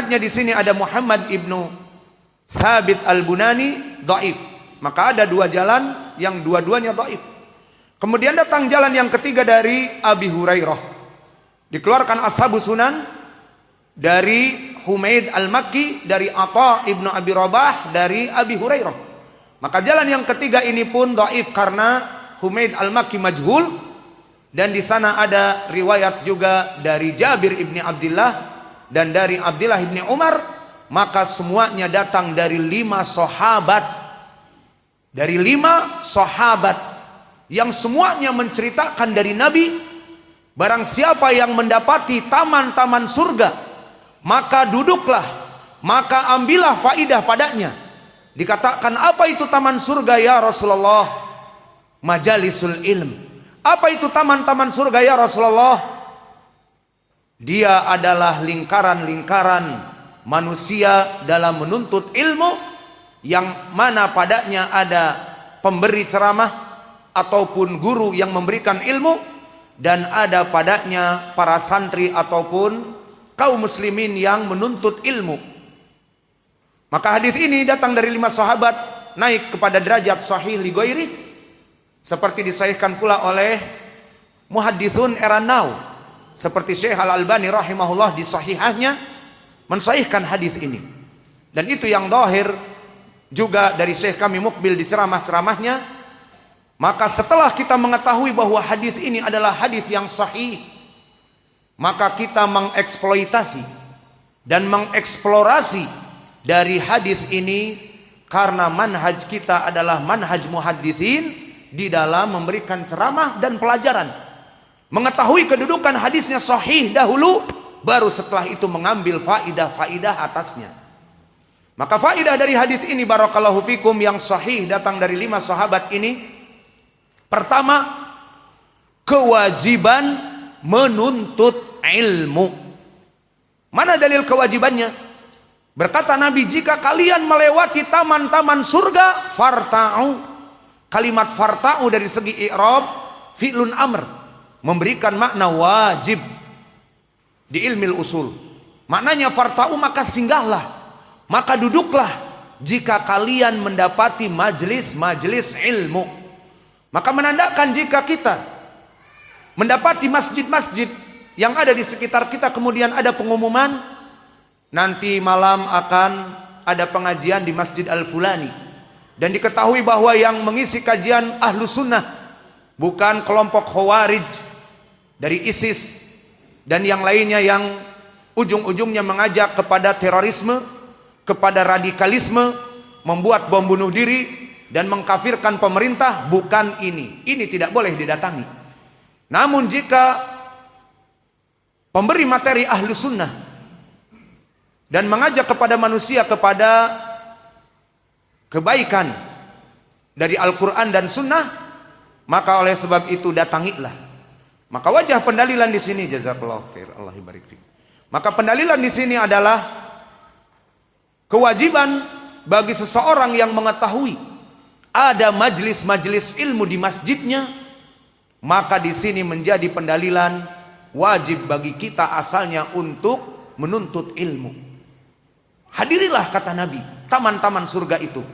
Sanadnya di sini ada Muhammad ibnu Thabit al-Bunani dhaif. Maka ada dua jalan yang dua-duanya dhaif. Kemudian datang jalan yang ketiga dari Abi Hurairah. Dikeluarkan Ashabus Sunan dari Humaid al-Makki, dari Atha ibnu Abi Rabah, dari Abi Hurairah. Maka jalan yang ketiga ini pun dhaif karena Humaid al-Makki majhul, dan di sana ada riwayat juga dari Jabir ibni Abdullah dan dari Abdullah ibni Umar. Maka semuanya datang dari 5 sahabat, dari 5 sahabat yang semuanya menceritakan dari Nabi. Barang siapa yang mendapati taman-taman surga, maka duduklah, maka ambillah faidah padanya. Dikatakan, apa itu taman surga ya Rasulullah? Majalisul ilm. Apa itu taman-taman surga ya Rasulullah? Dia adalah lingkaran-lingkaran manusia dalam menuntut ilmu, yang mana padanya ada pemberi ceramah ataupun guru yang memberikan ilmu, dan ada padanya para santri ataupun kaum muslimin yang menuntut ilmu. Maka hadis ini datang dari 5 sahabat, naik kepada derajat sahih li ghairi, seperti disahihkan pula oleh muhadditsun era now, seperti Syekh Al-Albani rahimahullah di sahihahnya mensahihkan hadis ini. Dan itu yang zahir juga dari Syekh kami Mukbil di ceramah-ceramahnya. Maka setelah kita mengetahui bahwa hadis ini adalah hadis yang sahih, maka kita mengeksploitasi dan mengeksplorasi dari hadis ini, karena manhaj kita adalah manhaj muhadditsin di dalam memberikan ceramah dan pelajaran. Mengetahui kedudukan hadisnya sahih dahulu, baru setelah itu mengambil faidah-faidah atasnya. Maka faidah dari hadis ini barakallahu fikum yang sahih datang dari 5 sahabat ini. Pertama, kewajiban menuntut ilmu. Mana dalil kewajibannya? Berkata Nabi, jika kalian melewati taman-taman surga, farta'u. Kalimat farta'u dari segi i'rab fi'lun amr, memberikan makna wajib di ilmil usul. Maknanya farta'u, maka singgahlah, maka duduklah jika kalian mendapati majlis-majlis ilmu. Maka menandakan jika kita mendapati masjid-masjid yang ada di sekitar kita, kemudian ada pengumuman nanti malam akan ada pengajian di Masjid Al-Fulani, dan diketahui bahwa yang mengisi kajian ahlu sunnah bukan kelompok khawarij dari ISIS dan yang lainnya yang ujung-ujungnya mengajak kepada terorisme, kepada radikalisme, membuat bom bunuh diri dan mengkafirkan pemerintah, bukan ini. Ini tidak boleh didatangi. Namun jika pemberi materi ahlu sunnah dan mengajak kepada manusia kepada kebaikan dari Al-Quran dan sunnah, maka oleh sebab itu datangilah. Maka wajah pendalilan di sini, jazakallahu khair, Allah barik fiik. Maka pendalilan di sini adalah kewajiban bagi seseorang yang mengetahui ada majlis-majlis ilmu di masjidnya, maka di sini menjadi pendalilan wajib bagi kita asalnya untuk menuntut ilmu. Hadirilah, kata Nabi, taman-taman surga itu.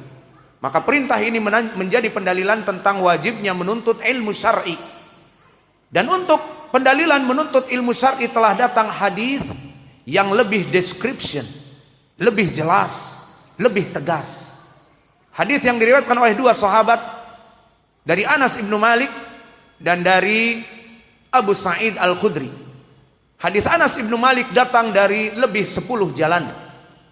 Maka perintah ini menjadi pendalilan tentang wajibnya menuntut ilmu syar'i. Dan untuk pendalilan menuntut ilmu syar'i telah datang hadis yang lebih description, lebih jelas, lebih tegas. Hadis yang diriwayatkan oleh 2 sahabat, dari Anas ibnu Malik dan dari Abu Sa'id Al-Khudri. Hadis Anas ibnu Malik datang dari lebih 10 jalan.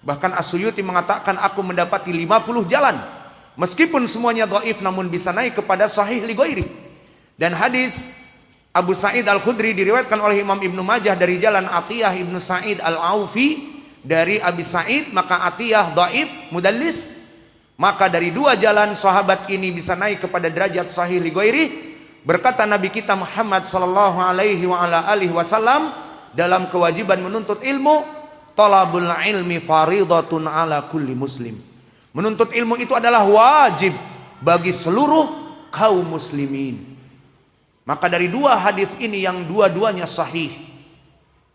Bahkan As-Suyuti mengatakan, aku mendapati 50 jalan. Meskipun semuanya dhaif, namun bisa naik kepada sahih li ghairi. Dan hadis Abu Sa'id Al-Khudri diriwayatkan oleh Imam Ibnu Majah dari jalan Atiyah ibnu Sa'id Al-Aufi dari Abi Sa'id, maka Atiyah dhaif, mudallis. Maka dari 2 jalan sahabat ini bisa naik kepada derajat sahih li ghairi. Berkata Nabi kita Muhammad sallallahu alaihi wa ala alihi wasallam dalam kewajiban menuntut ilmu, talabul ilmi faridatun ala kulli muslim. Menuntut ilmu itu adalah wajib bagi seluruh kaum muslimin. Maka dari 2 hadis ini yang dua-duanya sahih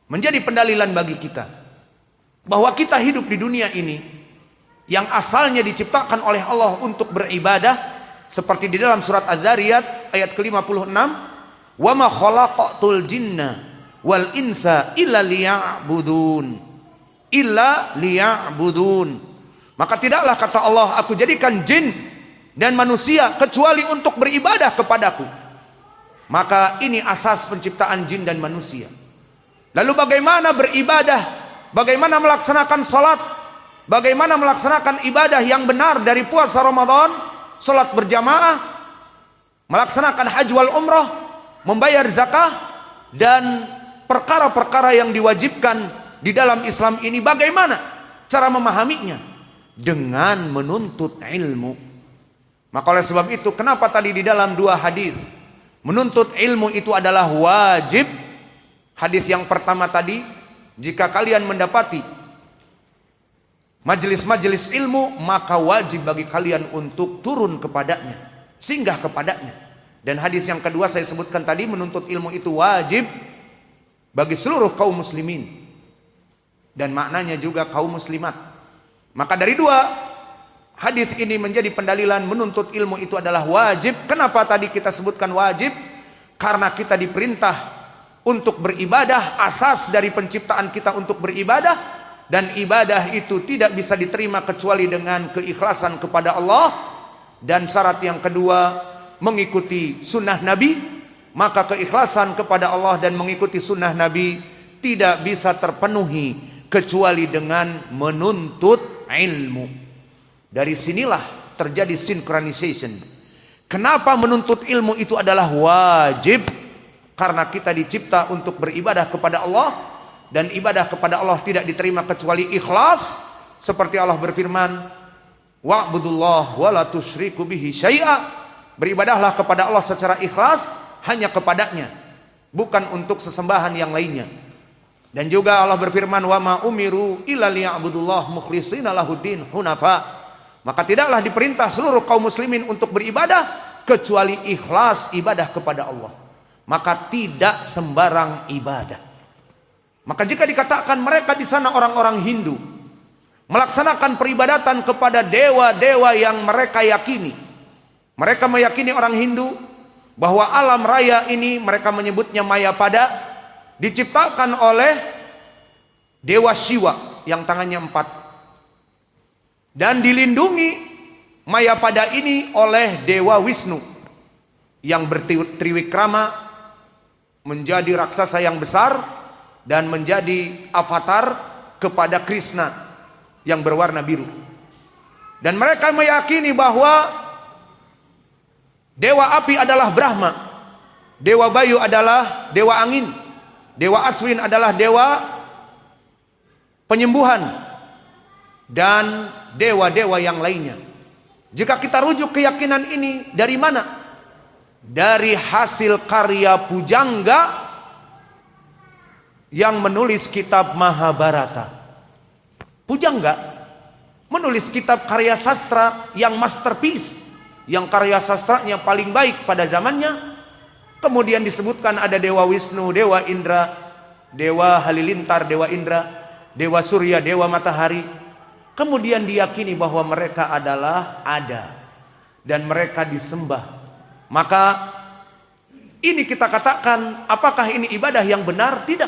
menjadi pendalilan bagi kita. bahwa kita hidup di dunia ini yang asalnya diciptakan oleh Allah untuk beribadah, seperti di dalam surat Az-Zariyat ayat ke-56, "Wa ma khalaqatul jinna wal insa illa liya'budun." Maka tidaklah, kata Allah, aku jadikan jin dan manusia kecuali untuk beribadah kepadaku. Maka ini asas penciptaan jin dan manusia. Lalu bagaimana beribadah? Bagaimana melaksanakan salat? Bagaimana melaksanakan ibadah yang benar dari puasa Ramadan, salat berjamaah, melaksanakan haji wal umrah, membayar zakah, dan perkara-perkara yang diwajibkan di dalam Islam ini? Bagaimana cara memahaminya? Dengan menuntut ilmu. Maka oleh sebab itu, kenapa tadi di dalam dua hadis menuntut ilmu itu adalah wajib? Hadis yang pertama tadi, jika kalian mendapati majelis-majelis ilmu, maka wajib bagi kalian untuk turun kepadanya, singgah kepadanya. Dan hadis yang kedua saya sebutkan tadi, menuntut ilmu itu wajib bagi seluruh kaum muslimin, dan maknanya juga kaum muslimat. Maka dari dua hadis ini menjadi pendalilan menuntut ilmu itu adalah wajib. Kenapa tadi kita sebutkan wajib? Karena kita diperintah untuk beribadah, asas dari penciptaan kita untuk beribadah, dan ibadah itu tidak bisa diterima kecuali dengan keikhlasan kepada Allah. Dan syarat yang kedua, mengikuti sunnah Nabi. Maka keikhlasan kepada Allah dan mengikuti sunnah Nabi tidak bisa terpenuhi kecuali dengan menuntut ilmu. Dari sinilah terjadi synchronization. Kenapa menuntut ilmu itu adalah wajib? Karena kita dicipta untuk beribadah kepada Allah, dan ibadah kepada Allah tidak diterima kecuali ikhlas. Seperti Allah berfirman, "Wa'budullah wa la tusyriku bihi syai'a." Beribadahlah kepada Allah secara ikhlas, hanya kepadanya, bukan untuk sesembahan yang lainnya. Dan juga Allah berfirman, "Wa ma umiru illa liya'budullah mukhlishina lahuddin hunafa." Maka tidaklah diperintah seluruh kaum muslimin untuk beribadah kecuali ikhlas ibadah kepada Allah. Maka tidak sembarang ibadah. Maka jika dikatakan mereka di sana orang-orang Hindu melaksanakan peribadatan kepada dewa-dewa yang mereka yakini, mereka meyakini, orang Hindu, bahwa alam raya ini mereka menyebutnya Mayapada, diciptakan oleh Dewa Shiva yang tangannya 4, dan dilindungi Mayapada ini oleh Dewa Wisnu yang bertriwikrama, menjadi raksasa yang besar dan menjadi avatar kepada Krishna yang berwarna biru. Dan mereka meyakini bahwa Dewa Api adalah Brahma, Dewa Bayu adalah Dewa Angin, Dewa Aswin adalah dewa penyembuhan, dan dewa-dewa yang lainnya. Jika kita rujuk keyakinan ini dari mana? Dari hasil karya pujangga yang menulis kitab Mahabharata. Pujangga menulis kitab karya sastra yang masterpiece, yang karya sastranya paling baik pada zamannya. Kemudian disebutkan ada Dewa Wisnu, Dewa Indra, Dewa Halilintar, Dewa Indra, Dewa Surya, Dewa Matahari. Kemudian diyakini bahwa mereka adalah ada dan mereka disembah. Maka ini kita katakan, apakah ini ibadah yang benar? Tidak.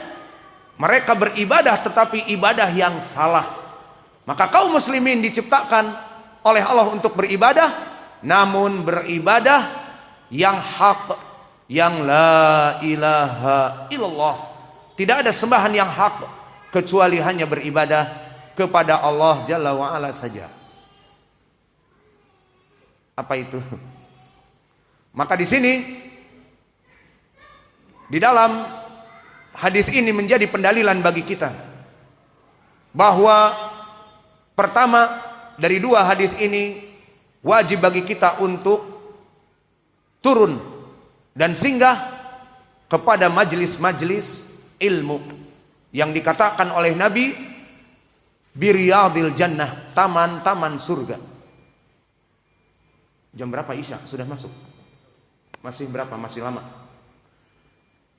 Mereka beribadah tetapi ibadah yang salah. Maka kaum muslimin diciptakan oleh Allah untuk beribadah, namun beribadah yang hak, yang la ilaha illallah. Tidak ada sembahan yang hak kecuali hanya beribadah kepada Allah Jalla wa'ala saja. Apa itu? Maka di sini, di dalam hadis ini menjadi pendalilan bagi kita bahwa pertama dari dua hadis ini wajib bagi kita untuk turun dan singgah kepada majelis-majelis ilmu yang dikatakan oleh Nabi biriyadil jannah, taman-taman surga. Jam berapa Isya? Sudah masuk? Masih berapa? Masih lama.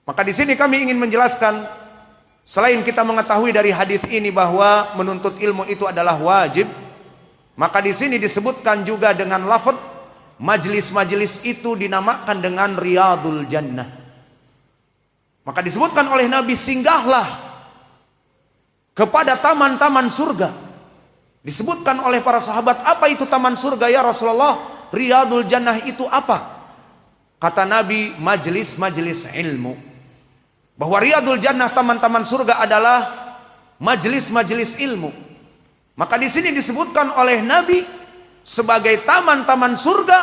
Maka di sini kami ingin menjelaskan Selain kita mengetahui dari hadis ini bahwa menuntut ilmu itu adalah wajib, maka di sini disebutkan juga dengan lafaz majlis-majlis itu dinamakan dengan Riyadul Jannah. Maka disebutkan oleh Nabi, singgahlah kepada taman-taman surga. Disebutkan oleh para sahabat, apa itu taman surga ya Rasulullah? Riyadul Jannah itu apa? Kata Nabi, majlis-majlis ilmu. Bahwa Riyadul Jannah, taman-taman surga adalah majlis-majlis ilmu. Maka di sini disebutkan oleh Nabi sebagai taman-taman surga.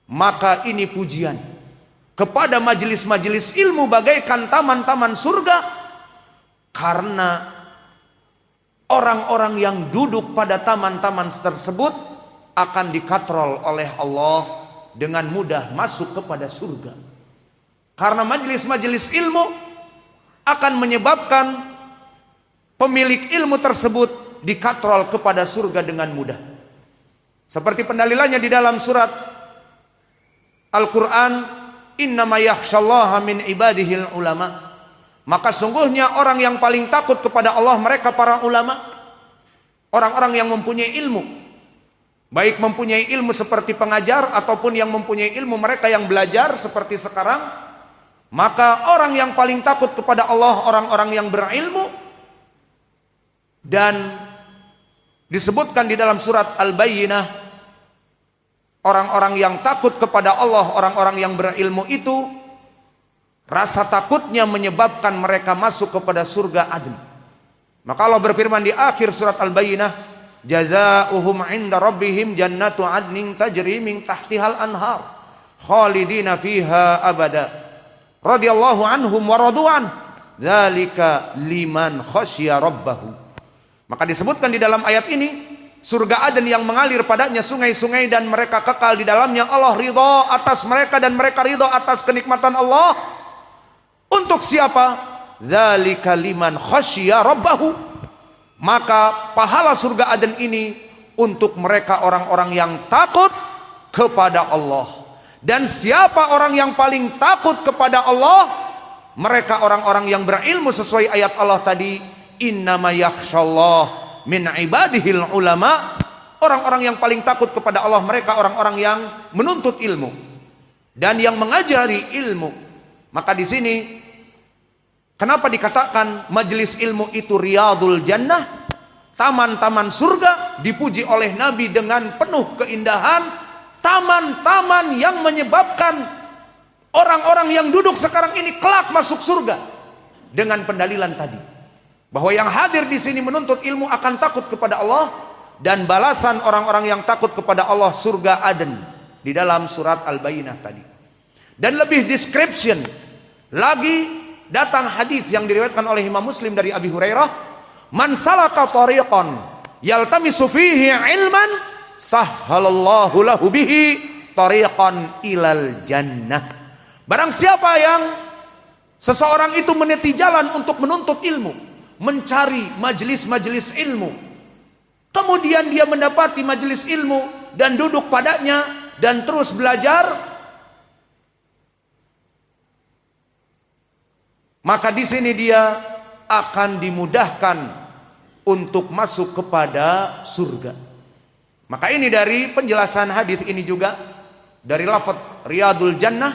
Maka ini pujian kepada majlis-majlis ilmu bagaikan taman-taman surga, karena orang-orang yang duduk pada taman-taman tersebut akan dikatrol oleh Allah dengan mudah masuk kepada surga. Karena majelis-majelis ilmu akan menyebabkan pemilik ilmu tersebut dikatrol kepada surga dengan mudah. Seperti pendalilannya di dalam surat Al-Quran, innama yakhshallaha min ibadihil ulama. Maka sungguhnya orang yang paling takut kepada Allah mereka para ulama. Orang-orang yang mempunyai ilmu. Baik mempunyai ilmu seperti pengajar ataupun yang mempunyai ilmu mereka yang belajar seperti sekarang. Maka orang yang paling takut kepada Allah orang-orang yang berilmu. Dan disebutkan di dalam surat Al-Bayyinah, orang-orang yang takut kepada Allah, orang-orang yang berilmu itu, rasa takutnya menyebabkan mereka masuk kepada surga Adn. Maka Allah berfirman di akhir surat Al-Bayyinah, jazaohum 'inda rabbihim jannatu adnin tajri min tahtihal anhar khalidina fiha abada radhiyallahu anhum wa radu'an dzalika liman khasyya rabbahu. Maka disebutkan di dalam ayat ini, surga Aden yang mengalir padanya sungai-sungai dan mereka kekal di dalamnya. Allah ridha atas mereka dan mereka ridha atas kenikmatan Allah. Untuk siapa? Dzalika liman khasyya rabbahu. Maka pahala surga Aden ini untuk mereka orang-orang yang takut kepada Allah. Dan siapa orang yang paling takut kepada Allah? Mereka orang-orang yang berilmu sesuai ayat Allah tadi, innama yakhshallah min ibadihil ulama. Orang-orang yang paling takut kepada Allah mereka orang-orang yang menuntut ilmu dan yang mengajari ilmu. Maka di sini kenapa dikatakan majelis ilmu itu Riyadul Jannah, taman-taman surga, dipuji oleh Nabi dengan penuh keindahan. Taman-taman yang menyebabkan orang-orang yang duduk sekarang ini kelak masuk surga. Dengan pendalilan tadi, bahwa yang hadir di sini menuntut ilmu akan takut kepada Allah, dan balasan orang-orang yang takut kepada Allah surga Aden di dalam surat Al-Bayyinah tadi. Dan lebih description lagi, datang hadis yang diriwayatkan oleh Imam Muslim dari Abi Hurairah, man salaka tariqan yaltamisu fihi ilman sahhalallahu lahu bihi tariqan ilal jannah. Barang siapa yang seseorang itu meniti jalan untuk menuntut ilmu, mencari majelis-majelis ilmu, kemudian dia mendapati majelis ilmu dan duduk padanya dan terus belajar, maka di sini dia akan dimudahkan untuk masuk kepada surga. Maka ini dari penjelasan hadis ini juga dari lafaz Riyadul Jannah,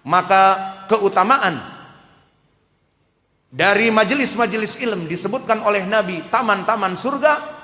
maka keutamaan dari majelis-majelis ilmu disebutkan oleh Nabi taman-taman surga.